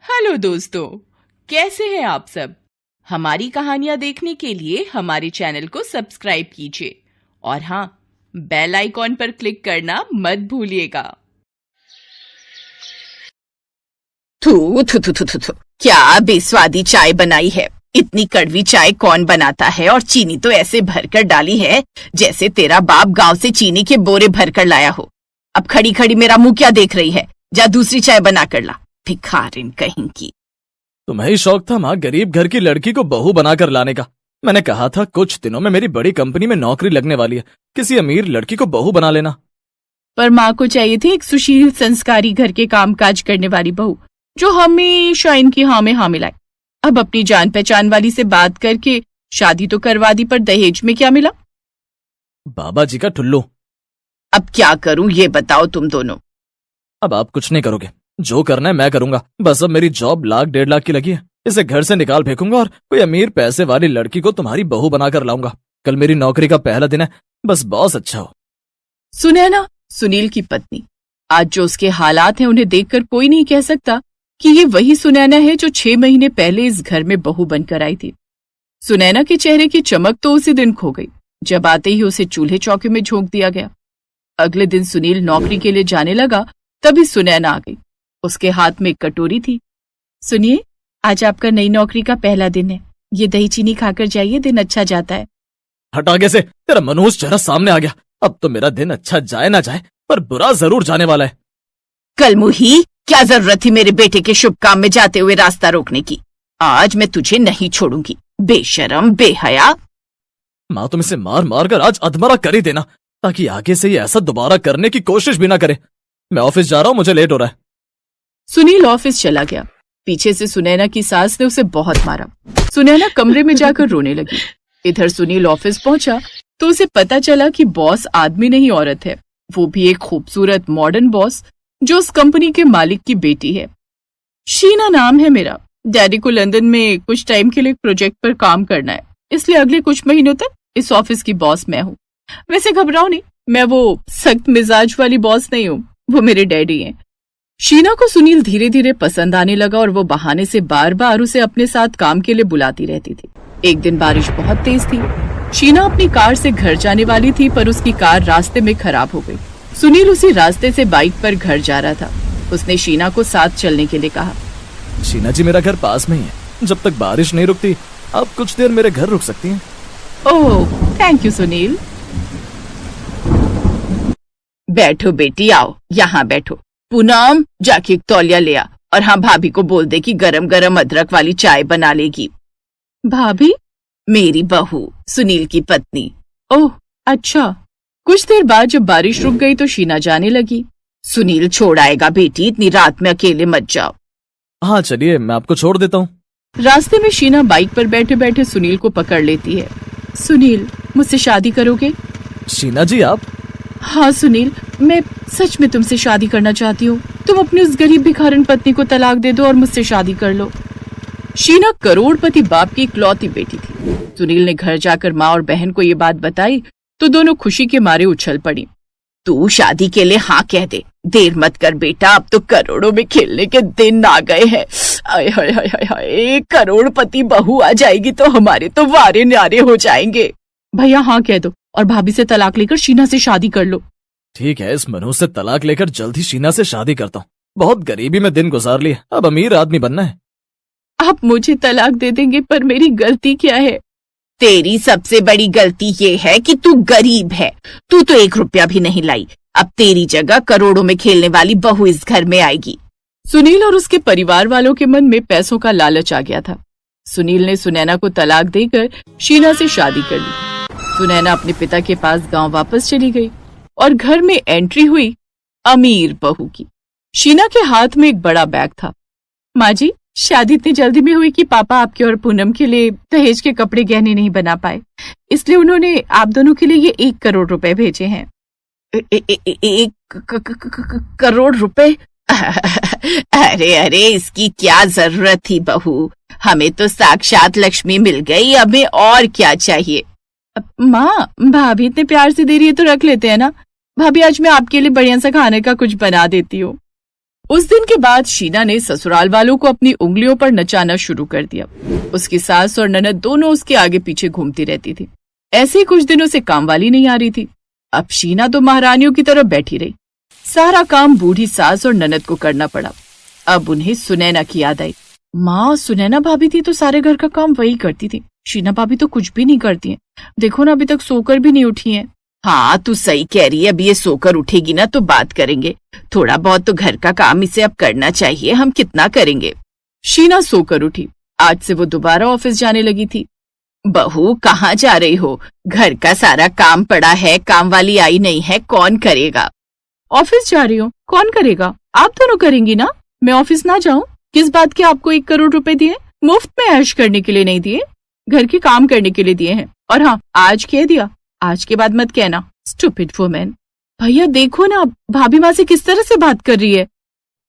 Hello दोस्तों, कैसे हैं आप सब। हमारी कहानियां देखने के लिए हमारे चैनल को सब्सक्राइब कीजिए और हाँ, बेल आइकॉन पर क्लिक करना मत भूलिएगा। थू थू थू थू थू थू, क्या बेस्वादी चाय बनाई है। इतनी कड़वी चाय कौन बनाता है, और चीनी तो ऐसे भरकर डाली है जैसे तेरा बाप गांव से चीनी के बोरे भरकर लाया हो। अब खड़ी खड़ी मेरा मुंह क्या देख रही है, जा दूसरी चाय बना कर ला, भिखारिन कहीं की। तुम्हें ही शौक था माँ गरीब घर की लड़की को बहू बनाकर लाने का। मैंने कहा था कुछ दिनों में मेरी बड़ी कंपनी में नौकरी लगने वाली है, किसी अमीर लड़की को बहू बना लेना। पर माँ को चाहिए थी एक सुशील संस्कारी घर के कामकाज करने वाली बहू, जो हमेशा इनकी हाँ में हाँ मिलाए। अब अपनी जान पहचान वाली से बात करके शादी तो करवा दी, पर दहेज में क्या मिला? बाबा जी का ठुल्लू। अब क्या करूं ये बताओ तुम दोनों। अब आप कुछ नहीं करोगे, जो करना है मैं करूंगा। बस अब मेरी जॉब 1,00,000-1,50,000 की लगी है, इसे घर से निकाल फेंकूंगा और कोई अमीर पैसे वाली लड़की को तुम्हारी बहू बनाकर लाऊंगा। कल मेरी नौकरी का पहला दिन है, बस बॉस अच्छा हो। सुनैना, सुनील की पत्नी, आज जो उसके हालात हैं उन्हें देखकर कोई नहीं कह सकता कि ये वही सुनैना है जो 6 महीने पहले इस घर में बहू बनकर आई थी। सुनैना के चेहरे की चमक तो उसी दिन खो गई जब आते ही उसे चूल्हे चौके में झोंक दिया गया। अगले दिन सुनील नौकरी के लिए जाने लगा, तभी सुनैना आ गई। उसके हाथ में एक कटोरी थी। सुनिए, आज आपका नई नौकरी का पहला दिन है, ये दही चीनी खाकर जाइए, दिन अच्छा जाता है। हट आगे से, तेरा मनहूस चेहरा सामने आ गया। अब तो मेरा दिन अच्छा जाए ना जाए, पर बुरा जरूर जाने वाला है। कलमुही, क्या जरूरत थी मेरे बेटे के शुभ काम में जाते हुए रास्ता रोकने की। आज मैं तुझे नहीं छोड़ूंगी, बेशरम बेहया। माँ तुम इसे मार मार कर आज अधमरा कर ही देना, ताकि आगे से ये ऐसा दोबारा करने की कोशिश भी ना करे। मैं ऑफिस जा रहा हूँ, मुझे लेट हो रहा है। सुनील ऑफिस चला गया। पीछे से सुनैना की सास ने उसे बहुत मारा। सुनैना कमरे में जाकर रोने लगी। इधर सुनील ऑफिस पहुंचा तो उसे पता चला कि बॉस आदमी नहीं औरत है, वो भी एक खूबसूरत मॉडर्न बॉस जो उस कंपनी के मालिक की बेटी है। शीना नाम है मेरा। डैडी को लंदन में कुछ टाइम के लिए प्रोजेक्ट पर काम करना है, इसलिए अगले कुछ महीनों तक इस ऑफिस की बॉस मैं हूँ। वैसे घबराओ नहीं, मैं वो सख्त मिजाज वाली बॉस नहीं हूँ, वो मेरे डैडी हैं। शीना को सुनील धीरे धीरे पसंद आने लगा और वो बहाने से बार बार उसे अपने साथ काम के लिए बुलाती रहती थी। एक दिन बारिश बहुत तेज थी। शीना अपनी कार से घर जाने वाली थी, पर उसकी कार रास्ते में खराब हो गई। सुनील उसी रास्ते से बाइक पर घर जा रहा था। उसने शीना को साथ चलने के लिए कहा। शीना जी, मेरा घर पास में ही है, जब तक बारिश नहीं रुकती आप कुछ देर मेरे घर रुक सकती हैं। ओह, थैंक यू सुनील। बैठो बेटी, आओ यहाँ बैठो। पूनम, जाके एक तौलिया ले आ, और हाँ, भाभी को बोल दे कि गरम गरम अदरक वाली चाय बना लेगी। भाभी? मेरी बहू, सुनील की पत्नी। ओह अच्छा। कुछ देर बाद जब बारिश रुक गई तो शीना जाने लगी। सुनील छोड़ आएगा बेटी, इतनी रात में अकेले मत जाओ। हाँ चलिए, मैं आपको छोड़ देता हूँ। रास्ते में शीना बाइक पर बैठे बैठे सुनील को पकड़ लेती है। सुनील, मुझसे शादी करोगे? शीना जी आप? हाँ सुनील, मैं सच में तुमसे शादी करना चाहती हूँ। तुम अपनी उस गरीब भिखारिन पत्नी को तलाक दे दो और मुझसे शादी कर लो। शीना करोड़पति बाप की इकलौती बेटी थी। सुनील ने घर जाकर माँ और बहन को ये बात बताई तो दोनों खुशी के मारे उछल पड़ी। तू शादी के लिए हाँ कह दे, देर मत कर बेटा, अब तो करोड़ों में खेलने के दिन आ गए हैं। हाय हाय हाय हाय हाय, करोड़पति बहू आ जाएगी तो हमारे तो वारे न्यारे हो जाएंगे। भैया हाँ कह दो और भाभी से तलाक लेकर शीना से शादी कर लो। ठीक है, इस मनहूस से तलाक लेकर जल्द ही शीना से शादी करता हूँ। बहुत गरीबी में दिन गुजार लिए, अब अमीर आदमी बनना है। आप मुझे तलाक दे देंगे, पर मेरी गलती क्या है? तेरी सबसे बड़ी गलती ये है कि तू गरीब है। तू तो 1 रुपया भी नहीं लाई। अब तेरी जगह करोड़ों में खेलने वाली बहू इस घर में आएगी। सुनील और उसके परिवार वालों के मन में पैसों का लालच आ गया था। सुनील ने सुनैना को तलाक देकर शीना से शादी कर ली। सुनैना अपने पिता के पास गांव वापस चली गई और घर में एंट्री हुई अमीर बहू की। शीना के हाथ में एक बड़ा बैग था। माँ जी, शादी इतनी जल्दी में हुई कि पापा आपके और पूनम के लिए दहेज के कपड़े गहने नहीं बना पाए, इसलिए उन्होंने आप दोनों के लिए ये 1 करोड़ रुपए भेजे हैं। 1 करोड़ रुपए? अरे अरे, इसकी क्या जरूरत थी बहू, हमें तो साक्षात लक्ष्मी मिल गई, हमें और क्या चाहिए। माँ, भाभी इतने प्यार से दे रही है तो रख लेते हैं ना। भाभी, आज मैं आपके लिए बढ़िया सा खाने का कुछ बना देती हूँ। उस दिन के बाद शीना ने ससुराल वालों को अपनी उंगलियों पर नचाना शुरू कर दिया। उसकी सास और ननद दोनों उसके आगे पीछे घूमती रहती थी। ऐसे ही कुछ दिनों से काम वाली नहीं आ रही थी। अब शीना तो महारानियों की तरह बैठी रही। सारा काम बूढ़ी सास और ननद को करना पड़ा। अब उन्हें सुनैना की याद आई। माँ, सुनैना भाभी थी तो सारे घर का काम वही करती थी। शीना भाभी तो कुछ भी नहीं करती हैं। देखो ना, अभी तक सोकर भी नहीं उठी हैं। हाँ, तू सही कह रही है। अभी ये सोकर उठेगी ना तो बात करेंगे। थोड़ा बहुत तो घर का काम इसे अब करना चाहिए। हम कितना करेंगे। शीना सोकर उठी। आज से वो दोबारा ऑफिस जाने लगी थी। बहू, कहाँ जा रही हो? घर का सारा काम पड़ा है, काम वाली आई नहीं है, कौन करेगा? ऑफिस जा रही हूँ, कौन करेगा? आप दोनों करेंगी ना। मैं ऑफिस ना जाऊँ? किस बात के आपको 1 करोड़ रुपए दिए? मुफ्त में ऐश करने के लिए नहीं दिए, घर के काम करने के लिए दिए हैं। और हाँ, आज कह दिया, आज के बाद मत कहना। Stupid woman. भैया देखो ना, भाभी माँ से किस तरह से बात कर रही है।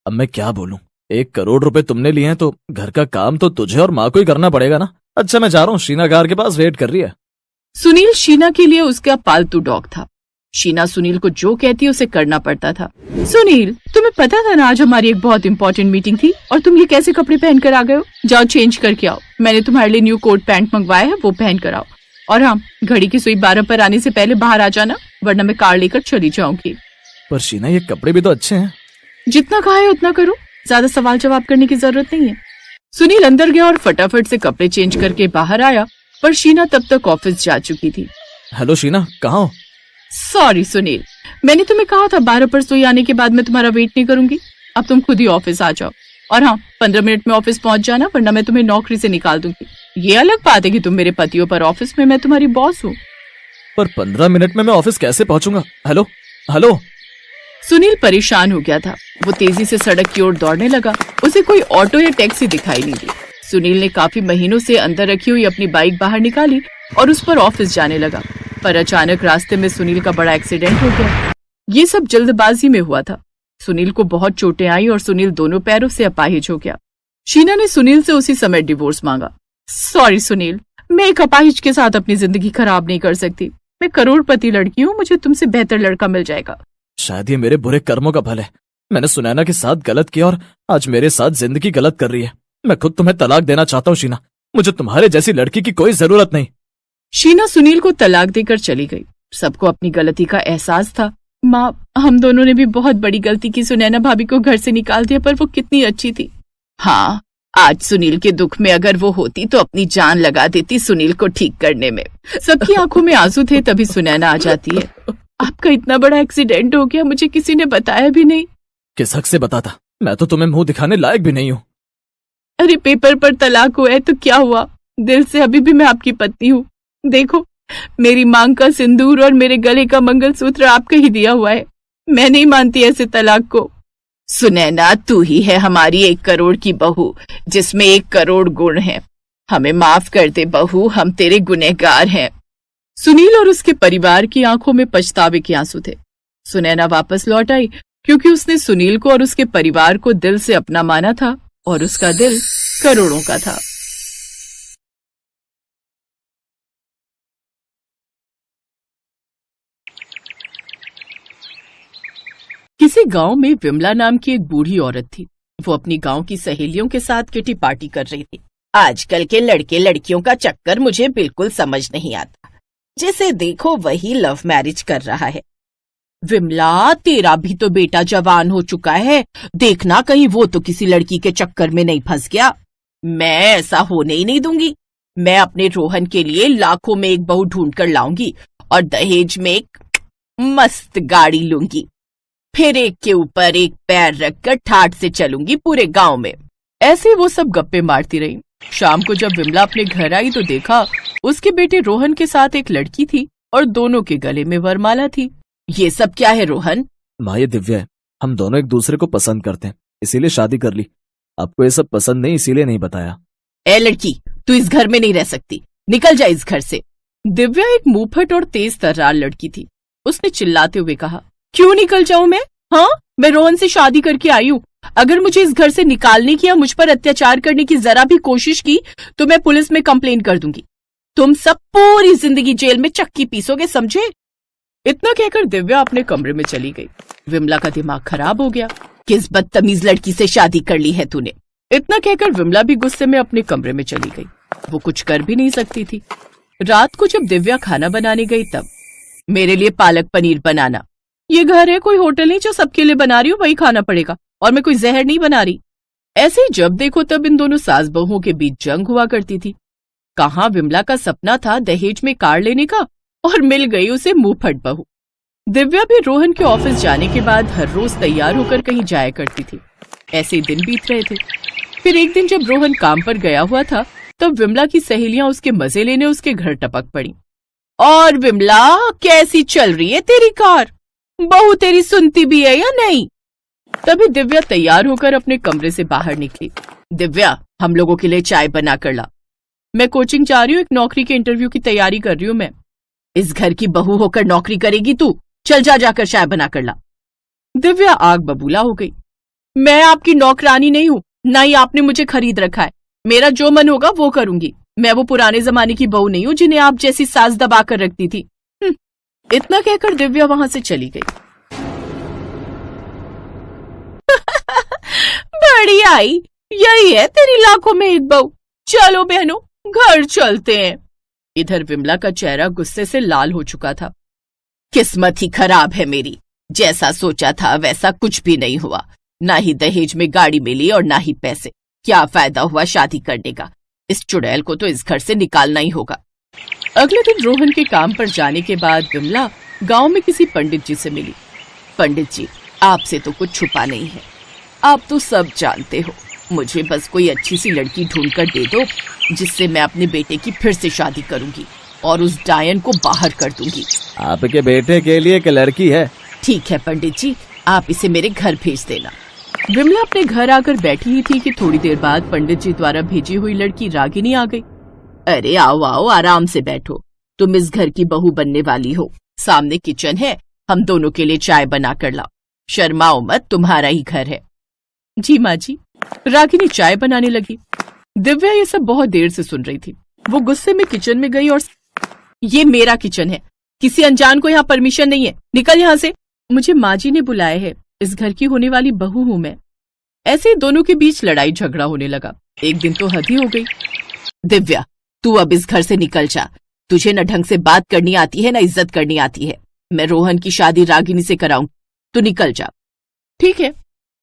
अब मैं क्या बोलूं? 1 करोड़ रुपए तुमने लिए हैं तो घर का काम तो तुझे और माँ को ही करना पड़ेगा ना। अच्छा, मैं जा रहा हूँ, शीना कार के पास वेट कर रही है। सुनील शीना के लिए उसका पालतू डॉग था। शीना सुनील को जो कहती उसे करना पड़ता था। सुनील, तुम्हें पता था ना आज हमारी एक बहुत इंपॉर्टेंट मीटिंग थी, और तुम ये कैसे कपड़े पहन कर आ गए हो? जाओ चेंज करके आओ। मैंने तुम्हारे लिए न्यू कोट पैंट मंगवाया है, वो पहन कर आओ। और हाँ, घड़ी की सुई 12 पर आने से पहले बाहर आ जाना, वरना मैं कार लेकर चली जाऊंगी। पर शीना, ये कपड़े भी तो अच्छे हैं। जितना कहा है उतना करो, ज्यादा सवाल जवाब करने की जरूरत नहीं है। सुनील अंदर गया और फटाफट से कपड़े चेंज करके बाहर आया, पर शीना तब तक ऑफिस जा चुकी थी। हेलो शीना, कहाँ हो? सॉरी सुनील, मैंने तुम्हें कहा था 12 पर सोई आने के बाद मैं तुम्हारा वेट नहीं करूंगी। अब तुम खुद ही ऑफिस आ जाओ। और हाँ, 15 मिनट में ऑफिस पहुंच जाना, वरना मैं तुम्हें नौकरी से निकाल दूंगी। ये अलग बात है कि तुम मेरे पति हो, पर ऑफिस में मैं तुम्हारी बॉस हूँ। पर 15 मिनट में मैं ऑफिस कैसे पहुंचूंगा? Hello hello. सुनील परेशान हो गया था। वो तेजी से सड़क की ओर दौड़ने लगा। उसे कोई ऑटो या टैक्सी दिखाई नहीं दी। सुनील ने काफी महीनों से अंदर रखी हुई अपनी बाइक बाहर निकाली और उस पर ऑफिस जाने लगा। पर अचानक रास्ते में सुनील का बड़ा एक्सीडेंट हो गया। ये सब जल्दबाजी में हुआ था। सुनील को बहुत चोटें आई और सुनील दोनों पैरों से अपाहिज हो गया। शीना ने सुनील से उसी समय डिवोर्स मांगा। सॉरी सुनील, मैं एक अपाहिज के साथ अपनी जिंदगी खराब नहीं कर सकती। मैं करोड़पति लड़की हूँ, मुझे तुमसे बेहतर लड़का मिल जाएगा। शायद ये मेरे बुरे कर्मों का फल है। मैंने सुनैना के साथ गलत किया और आज मेरे साथ जिंदगी गलत कर रही है। मैं खुद तुम्हें तलाक देना चाहता हूँ शीना। मुझे तुम्हारे जैसी लड़की की कोई जरूरत नहीं। शीना सुनील को तलाक देकर चली गई। सबको अपनी गलती का एहसास था। माँ, हम दोनों ने भी बहुत बड़ी गलती की। सुनैना भाभी को घर से निकाल दिया, पर वो कितनी अच्छी थी। हाँ, आज सुनील के दुख में अगर वो होती तो अपनी जान लगा देती सुनील को ठीक करने में। सबकी आंखों में आंसू थे, तभी सुनैना आ जाती है। आपका इतना बड़ा एक्सीडेंट हो गया, मुझे किसी ने बताया भी नहीं। किस हक से बताता? मैं तो तुम्हें मुंह दिखाने लायक भी नहीं हूँ। अरे पेपर पर तलाक हुआ है तो क्या हुआ? दिल से अभी भी मैं आपकी पत्नी हूँ। देखो, मेरी मांग का सिंदूर और मेरे गले का मंगलसूत्र आपका ही दिया हुआ है। मैं नहीं मानती ऐसे तलाक को। सुनैना, तू ही है हमारी 1 करोड़ की बहू, जिसमें 1 करोड़ गुण है। हमें माफ कर दे बहू, हम तेरे गुनहगार हैं। सुनील और उसके परिवार की आंखों में पछतावे के आंसू थे। सुनैना वापस लौट आई क्योंकि उसने सुनील को और उसके परिवार को दिल से अपना माना था, और उसका दिल करोड़ों का था। किसी गांव में विमला नाम की एक बूढ़ी औरत थी। वो अपनी गांव की सहेलियों के साथ किटी पार्टी कर रही थी। आजकल के लड़के लड़कियों का चक्कर मुझे बिल्कुल समझ नहीं आता। जिसे देखो वही लव मैरिज कर रहा है। विमला, तेरा भी तो बेटा जवान हो चुका है। देखना कहीं वो तो किसी लड़की के चक्कर में नहीं फंस गया। मैं ऐसा होने ही नहीं दूंगी। मैं अपने रोहन के लिए लाखों में एक बहू ढूंढ कर लाऊंगी और दहेज में एक मस्त गाड़ी लूंगी। फिर एक के ऊपर एक पैर रखकर ठाठ से चलूंगी पूरे गांव में। ऐसे वो सब गप्पे मारती रही। शाम को जब विमला अपने घर आई तो देखा उसके बेटे रोहन के साथ एक लड़की थी और दोनों के गले में वरमाला थी। ये सब क्या है रोहन? माँ, ये दिव्या है। हम दोनों एक दूसरे को पसंद करते हैं, इसीलिए शादी कर ली। आपको ये सब पसंद नहीं, इसीलिए नहीं बताया। ए लड़की, तू इस घर में नहीं रह सकती। निकल जा इस घर से। दिव्या एक मुंहफट और तेज तर्रार लड़की थी। उसने चिल्लाते हुए कहा, क्यों निकल जाऊं मैं? हाँ, मैं रोहन से शादी करके आई हूँ। अगर मुझे इस घर से निकालने की या मुझ पर अत्याचार करने की जरा भी कोशिश की तो मैं पुलिस में कंप्लेन कर दूंगी। तुम सब पूरी जिंदगी जेल में चक्की पीसोगे, समझे? इतना कहकर दिव्या अपने कमरे में चली गई। विमला का दिमाग खराब हो गया। किस बदतमीज लड़की से शादी कर ली है तूने? इतना कहकर विमला भी गुस्से में अपने कमरे में चली गई। वो कुछ कर भी नहीं सकती थी। रात को जब दिव्या खाना बनाने गई तब, मेरे लिए पालक पनीर बनाना। ये घर है, कोई होटल नहीं जो सबके लिए बना रही हूँ, वही खाना पड़ेगा, और मैं कोई जहर नहीं बना रही। ऐसे ही जब देखो तब इन दोनों सास बहुओं के बीच जंग हुआ करती थी। कहाँ विमला का सपना था दहेज में कार लेने का, और मिल गई उसे मुंहफट बहू। दिव्या भी रोहन के ऑफिस जाने के बाद हर रोज तैयार होकर कहीं जाया करती थी। ऐसे ही दिन बीत रहे थे। फिर एक दिन जब रोहन काम पर गया हुआ था तब विमला की सहेलियां उसके मजे लेने उसके घर टपक पड़ी। और विमला, कैसी चल रही है तेरी कार? बहू तेरी सुनती भी है या नहीं? तभी दिव्या तैयार होकर अपने कमरे से बाहर निकली। दिव्या, हम लोगों के लिए चाय बना कर ला। मैं कोचिंग जा रही हूँ, एक नौकरी के इंटरव्यू की तैयारी कर रही हूँ मैं। इस घर की बहू होकर नौकरी करेगी तू? चल जाकर चाय बना कर ला। दिव्या आग बबूला हो गई। मैं आपकी नौकरानी नहीं हूँ, ना ही आपने मुझे खरीद रखा है। मेरा जो मन होगा वो करूंगी। मैं वो पुराने जमाने की बहू नहीं हूँ जिन्हें आप जैसी सास दबा कर रखती थी। इतना कहकर दिव्या वहां से चली गई। बड़ी आई, यही है तेरी लाखों में एक बहू। चलो बहनों, घर चलते हैं। इधर विमला का चेहरा गुस्से से लाल हो चुका था। किस्मत ही खराब है मेरी। जैसा सोचा था वैसा कुछ भी नहीं हुआ। ना ही दहेज में गाड़ी मिली और ना ही पैसे। क्या फायदा हुआ शादी करने का? इस चुड़ैल को तो इस घर से निकालना ही होगा। अगले दिन रोहन के काम पर जाने के बाद विमला गांव में किसी पंडित जी से मिली। पंडित जी, आपसे तो कुछ छुपा नहीं है। आप तो सब जानते हो। मुझे बस कोई अच्छी सी लड़की ढूंढ कर दे दो जिससे मैं अपने बेटे की फिर से शादी करूंगी और उस डायन को बाहर कर दूंगी। आपके बेटे के लिए एक लड़की है? ठीक है पंडित जी, आप इसे मेरे घर भेज देना। विमला अपने घर आकर बैठी ही थी कि थोड़ी देर बाद पंडित जी द्वारा भेजी हुई लड़की रागिनी आ गई। अरे आओ आओ, आराम से बैठो। तुम इस घर की बहू बनने वाली हो। सामने किचन है, हम दोनों के लिए चाय बना कर लाओ। शर्माओ मत, तुम्हारा ही घर है। जी माँ जी। रागिनी चाय बनाने लगी। दिव्या ये सब बहुत देर से सुन रही थी। वो गुस्से में किचन में गई और ये मेरा किचन है, किसी अनजान को यहाँ परमिशन नहीं है, निकल यहाँ से। मुझे माँ जी ने बुलाया है, इस घर की होने वाली बहू हूँ मैं। ऐसे ही दोनों के बीच लड़ाई झगड़ा होने लगा। एक दिन तो हद ही हो गई। दिव्या, तू अब इस घर से निकल जा। तुझे न ढंग से बात करनी आती है न इज्जत करनी आती है। मैं रोहन की शादी रागिनी से कराऊं, तू निकल जा। ठीक है,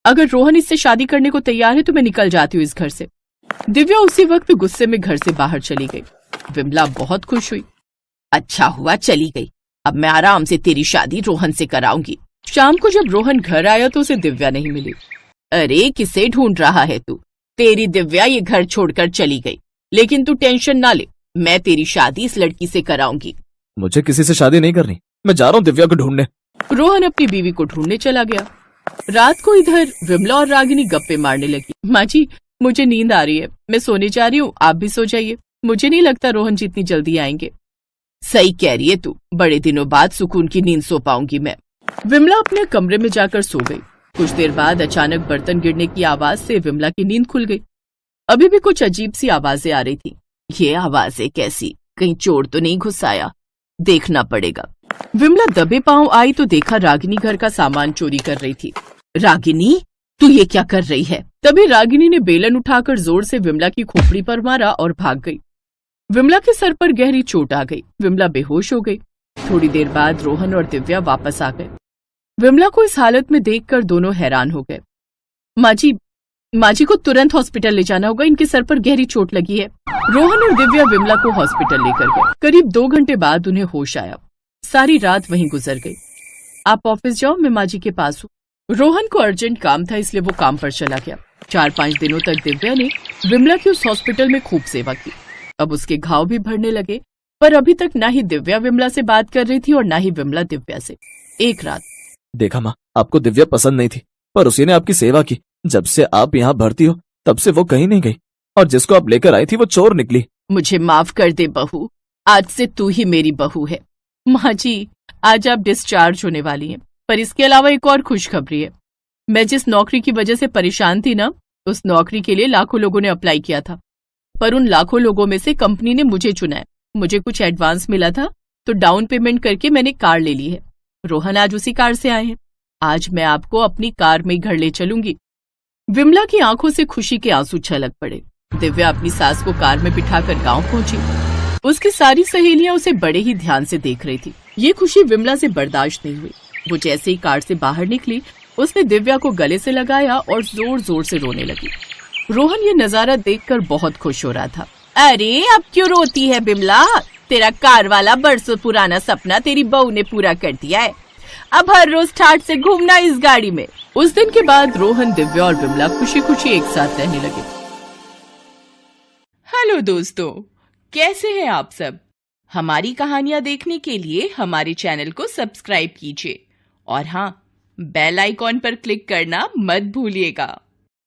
अगर रोहन इससे शादी करने को तैयार है तो मैं निकल जाती हूँ इस घर से। दिव्या उसी वक्त गुस्से में घर से बाहर चली गई। विमला बहुत खुश हुई। अच्छा हुआ चली गई, अब मैं आराम से तेरी शादी रोहन से कराऊंगी। शाम को जब रोहन घर आया तो उसे दिव्या नहीं मिली। अरे किसे ढूंढ रहा है तू? तेरी दिव्या ये घर छोड़कर चली गई। लेकिन तू टेंशन ना ले, मैं तेरी शादी इस लड़की से कराऊंगी। मुझे किसी से शादी नहीं करनी, मैं जा रहा हूँ दिव्या को ढूंढने। रोहन अपनी बीवी को ढूंढने चला गया। रात को इधर विमला और रागिनी गप्पे मारने लगी। माँ जी, मुझे नींद आ रही है, मैं सोने जा रही हूँ, आप भी सो जाइए। मुझे नहीं लगता रोहन जी इतनी जल्दी आएंगे। सही कह रही है तू, बड़े दिनों बाद सुकून की नींद सो पाऊंगी मैं। विमला अपने कमरे में जाकर सो गई। कुछ देर बाद अचानक बर्तन गिरने की आवाज से विमला की नींद खुल गई। अभी भी कुछ अजीब सी आवाजें आ रही थी। ये आवाजें कैसी? कहीं चोर तो नहीं घुस आया? देखना पड़ेगा। विमला दबे पांव आई तो देखा रागिनी घर का सामान चोरी कर रही थी। रागिनी, तू ये क्या कर रही है? तभी रागिनी ने बेलन उठाकर जोर से विमला की खोपड़ी पर मारा और भाग गई। विमला के सर पर गहरी चोट आ गई। विमला बेहोश हो गई। थोड़ी देर बाद रोहन और दिव्या वापस आ गए। विमला को इस हालत में देखकर दोनों हैरान हो गए। माँ जी को तुरंत हॉस्पिटल ले जाना होगा, इनके सर पर गहरी चोट लगी है। रोहन और दिव्या विमला को हॉस्पिटल लेकर गए। करीब 2 घंटे बाद उन्हें होश आया। सारी रात वहीं गुजर गई। आप ऑफिस जाओ, मैं माँ जी के पास हूँ। रोहन को अर्जेंट काम था इसलिए वो काम पर चला गया। 4-5 दिनों तक दिव्या ने विमला की उस हॉस्पिटल में खूब सेवा की। अब उसके घाव भी भरने लगे, पर अभी तक ना ही दिव्या विमला से बात कर रही थी और ना ही विमला दिव्या से। एक रात, देखा माँ, आपको दिव्या पसंद नहीं थी, पर उसी ने आपकी सेवा की। जब से आप यहाँ भर्ती हो तब से वो कहीं नहीं गई, और जिसको आप लेकर आई थी वो चोर निकली। मुझे माफ कर दे बहू, आज से तू ही मेरी बहू है। माँ जी, आज आप डिस्चार्ज होने वाली हैं, पर इसके अलावा एक और खुशखबरी है। मैं जिस नौकरी की वजह से परेशान थी ना, उस नौकरी के लिए लाखों लोगों ने अप्लाई किया था, पर उन लाखों लोगों में से कंपनी ने मुझे चुना है। मुझे कुछ एडवांस मिला था तो डाउन पेमेंट करके मैंने कार ले ली है। रोहन आज उसी कार से आए हैं। आज मैं आपको अपनी कार में घर ले चलूंगी। विमला की आंखों से खुशी के आंसू छलक पड़े। दिव्या अपनी सास को कार में बिठाकर गांव पहुंची। उसकी सारी सहेलियां उसे बड़े ही ध्यान से देख रही थी। ये खुशी विमला से बर्दाश्त नहीं हुई। वो जैसे ही कार से बाहर निकली, उसने दिव्या को गले से लगाया और जोर जोर से रोने लगी। रोहन ये नजारा देखकर बहुत खुश हो रहा था। अरे अब क्यों रोती है बिमला? तेरा कार वाला बरसों पुराना सपना तेरी बहू ने पूरा कर दिया है। अब हर रोज ठाठ से घूमना इस गाड़ी में। उस दिन के बाद रोहन, दिव्या और विमला खुशी खुशी एक साथ रहने लगे। हेलो दोस्तों, कैसे हैं आप सब? हमारी कहानियां देखने के लिए हमारे चैनल को सब्सक्राइब कीजिए और हाँ, बेल आइकॉन पर क्लिक करना मत भूलिएगा।